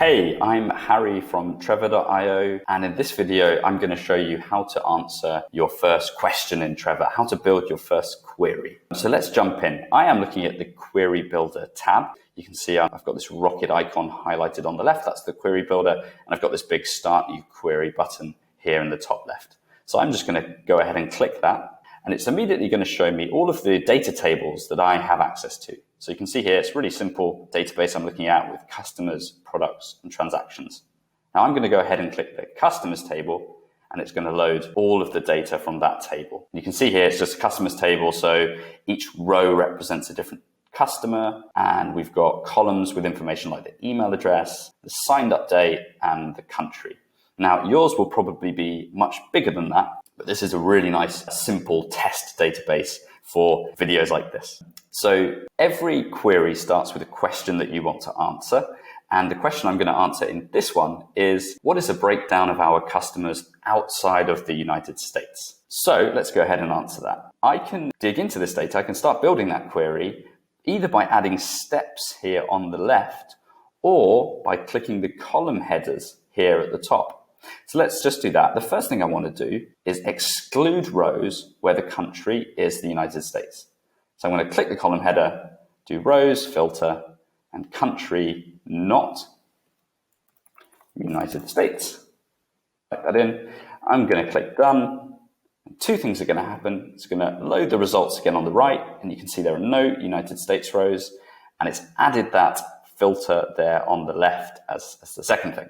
Hey, I'm Harry from Trevor-io, and in this video, I'm going to show you how to answer your first question in Trevor, how to build your first query. So let's jump in. I am looking at the Query Builder tab. You can see I've got this rocket icon highlighted on the left. That's the Query Builder, and I've got this big Start New Query button here in the top left. So I'm just going to go ahead and click that, and it's immediately going to show me all of the data tables that I have access to. So you can see here, it's a really simple database I'm looking at with customers, products, and transactions. Now I'm going to go ahead and click the customers table, and it's going to load all of the data from that table. You can see here, it's just a customers table. So each row represents a different customer, and we've got columns with information like the email address, the signed up date, and the country. Now yours will probably be much bigger than that, but this is a really nice, simple test database for videos like this. So every query starts with a question that you want to answer. And the question I'm going to answer in this one is, what is a breakdown of our customers outside of the United States? So let's go ahead and answer that. I can dig into this data. I can start building that query either by adding steps here on the left or by clicking the column headers here at the top. So let's just do that. The first thing I want to do is exclude rows where the country is the United States. So I'm going to click the column header, do rows, filter, and country not United States. Type that in. I'm going to click done. And two things are going to happen. It's going to load the results again on the right, and you can see there are no United States rows, and it's added that filter there on the left as the second thing.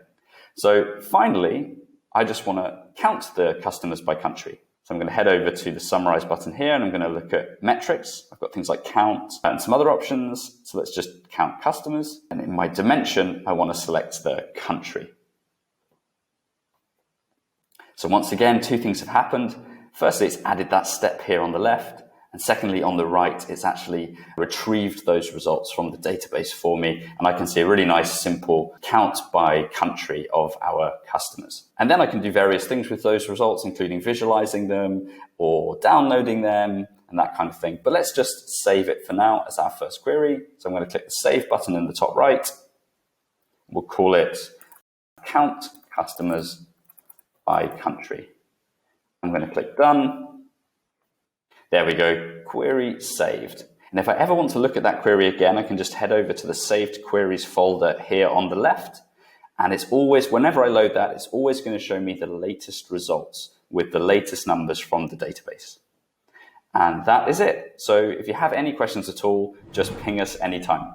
So finally, I just want to count the customers by country. So I'm going to head over to the Summarize button here, and I'm going to look at metrics. I've got things like count and some other options. So let's just count customers. And in my dimension, I want to select the country. So once again, two things have happened. Firstly, it's added that step here on the left. And secondly, on the right, it's actually retrieved those results from the database for me. And I can see a really nice, simple count by country of our customers. And then I can do various things with those results, including visualizing them or downloading them and that kind of thing. But let's just save it for now as our first query. So I'm going to click the Save button in the top right. We'll call it Count Customers by Country. I'm going to click Done. There we go, query saved. And if I ever want to look at that query again, I can just head over to the Saved Queries folder here on the left. And it's always, whenever I load that, it's always going to show me the latest results with the latest numbers from the database. And that is it. So if you have any questions at all, just ping us anytime.